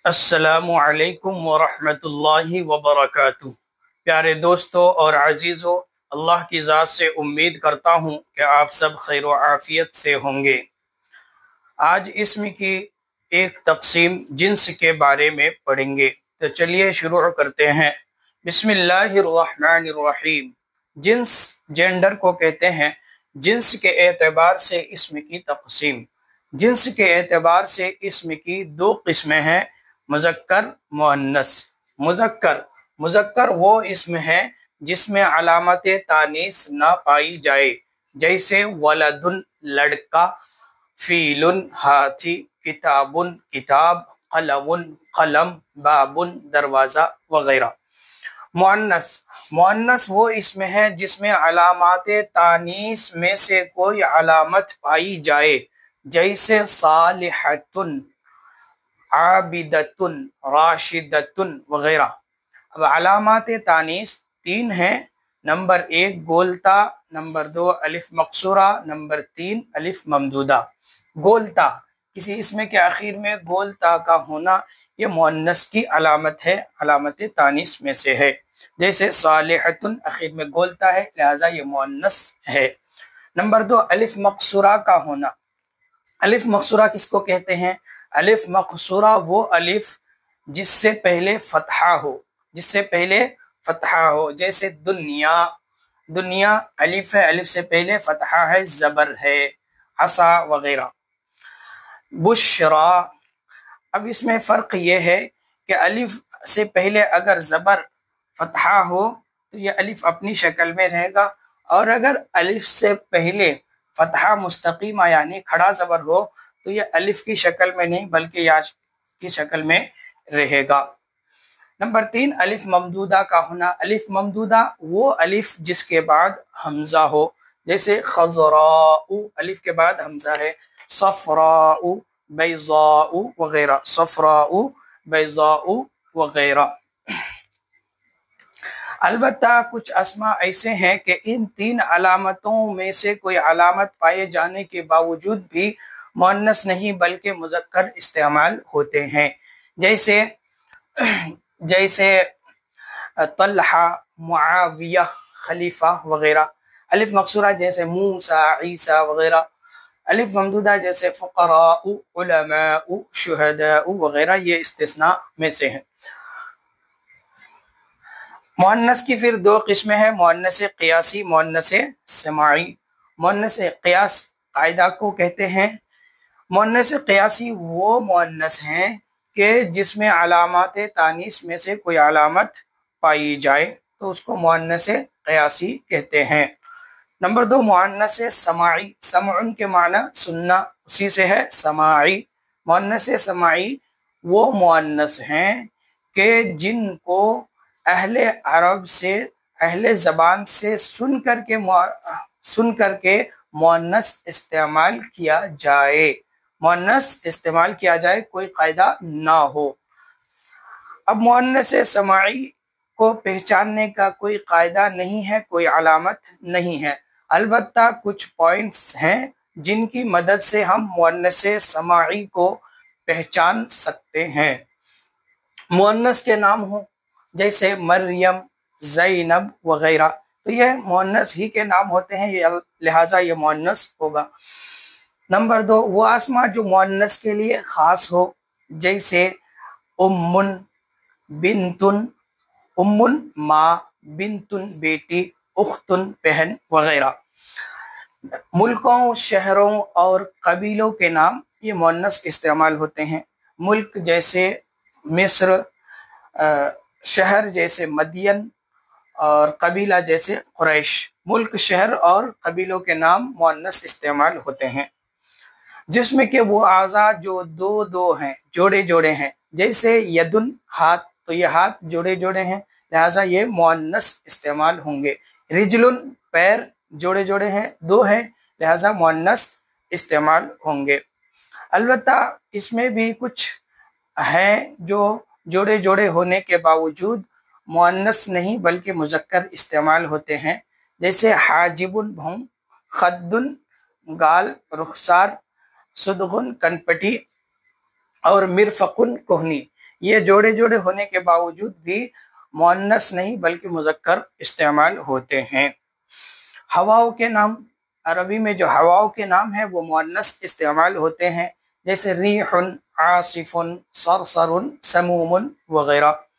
السلام علیکم ورحمۃ اللہ وبرکاتہ۔ پیارے دوستوں اور عزیزوں، اللہ کی ذات سے امید کرتا ہوں کہ آپ سب خیر و عافیت سے ہوں گے۔ آج اسم کی ایک تقسیم جنس کے بارے میں پڑھیں گے، تو چلیے شروع کرتے ہیں۔ بسم اللہ الرحمن الرحیم۔ جنس جینڈر کو کہتے ہیں۔ جنس کے اعتبار سے اسم کی تقسیم۔ جنس کے اعتبار سے اسم کی دو قسمیں ہیں، مذکر مؤنث۔ مذکر وہ اسم ہے جس میں علامت تانیث نہ پائی جائے، جیسے ولد لڑکا، فیل ہاتھی، کتاب کتاب، قلم قلم، باب دروازہ وغیرہ۔ مؤنث وہ اسم ہے جس میں علامات تانیث میں سے کوئی علامت پائی جائے، جیسے صالحۃ، عابدۃ، راشدۃ وغیرہ۔ اب علامات تانیث تین ہیں۔ نمبر 1 گولتا، نمبر 2 الف مقصورہ، نمبر 3 الف ممدودہ۔ گولتا، کسی اسم کے آخر میں گولتا کا ہونا یہ مؤنث کی علامت ہے، علامت تانیث میں سے ہے۔ جیسے صالحۃ آخر میں گولتا ہے، لہذا یہ مؤنث ہے۔ نمبر 2 الف مقصورہ کا ہونا۔ الف مقصورہ کس کو کہتے ہیں؟ الف مقصورہ وہ الف جس سے پہلے فتحہ ہو، جیسے دنیا، دنیا الف ہے، الف سے پہلے فتحہ ہے، زبر ہے، عصا وغیرہ۔ بشرا، اب اس میں فرق یہ ہے کہ الف سے پہلے اگر زبر فتحہ ہو تو یہ الف اپنی شکل میں رہے گا، اور اگر الف سے پہلے فتحہ مستقیمہ یعنی کھڑا زبر ہو تو یہ الف کی شکل میں نہیں بلکہ یا کی شکل میں رہے گا۔ نمبر 3 الف ممدودہ کا ہونا۔ الف ممدودہ وہ الف جس کے بعد حمزہ ہو، جیسے خضراء الف کے بعد حمزہ ہے، صفراء، بیضاء وغیرہ، صفراء، بیضاء وغیرہ۔ البتہ کچھ اسماء ایسے ہیں کہ ان تین علامتوں میں سے کوئی علامت پائے جانے کے باوجود بھی مؤنث نہیں بلکہ مذکر استعمال ہوتے ہیں، جیسے طلحہ، معاویہ، خلیفہ وغیرہ۔ الف مقصورہ جیسے موسیٰ، عیسیٰ وغیرہ۔ الف ممدودہ جیسے فقراء، علماء، شہداء وغیرہ، یہ استثناء میں سے ہیں۔ مؤنث کی پھر دو قسمیں ہیں، مؤنث قیاسی، مؤنث سماعی۔ مؤنث قیاس قاعدہ کو کہتے ہیں۔ مؤنث قیاسی وہ مؤنث ہیں کہ جس میں علامات تانیث میں سے کوئی علامت پائی جائے تو اس کو مؤنث قیاسی کہتے ہیں۔ نمبر 2 مؤنث سماعی۔ سمع کے معنی سننا، اسی سے ہے سماعی۔ مؤنث سماعی وہ مؤنث ہیں کہ جن کو اہل عرب سے، اہل زبان سے سن کر کے مؤنث استعمال کیا جائے، مؤنث استعمال کیا جائے، کوئی قاعدہ نہ ہو۔ اب مؤنث سماعی کو پہچاننے کا کوئی قاعدہ نہیں ہے، کوئی علامت نہیں ہے، البتہ کچھ پوائنٹس ہیں جن کی مدد سے ہم مؤنث سماعی کو پہچان سکتے ہیں۔ مؤنث کے نام ہوں جیسے مریم، زینب وغیرہ، تو یہ مؤنث ہی کے نام ہوتے ہیں، لہٰذا یہ مؤنث ہوگا۔ نمبر 2 وہ اسماء جو مؤنث کے لیے خاص ہو، جیسے امن، بنتن، امن ماں، بنتن بیٹی، اختن بہن وغیرہ۔ ملکوں، شہروں اور قبیلوں کے نام یہ مؤنث استعمال ہوتے ہیں۔ ملک جیسے مصر، شہر جیسے مدین، اور قبیلہ جیسے قریش۔ ملک، شہر اور قبیلوں کے نام مؤنث استعمال ہوتے ہیں جس میں کہ وہ اعضاء جو دو ہیں، جوڑے جوڑے ہیں، جیسے یدن ہاتھ، تو یہ ہاتھ جوڑے جوڑے ہیں، لہٰذا یہ مؤنث استعمال ہوں گے۔ رجلن پیر جوڑے جوڑے ہیں، 2 ہیں، لہٰذا مؤنث استعمال ہوں گے۔ البتہ اس میں بھی کچھ ہیں جو جوڑے جوڑے ہونے کے باوجود مؤنث نہیں بلکہ مذکر استعمال ہوتے ہیں، جیسے حاجبن بھون، خدن گال، رخسار، صدغن کنپٹی، اور مرفقن کوہنی۔ یہ جوڑے جوڑے ہونے کے باوجود بھی مؤنث نہیں بلکہ مذکر استعمال ہوتے ہیں۔ ہواؤں کے نام، عربی میں جو ہواؤں کے نام ہیں وہ مؤنث استعمال ہوتے ہیں، جیسے ریح، عاصف، صرصر، سموم وغیرہ۔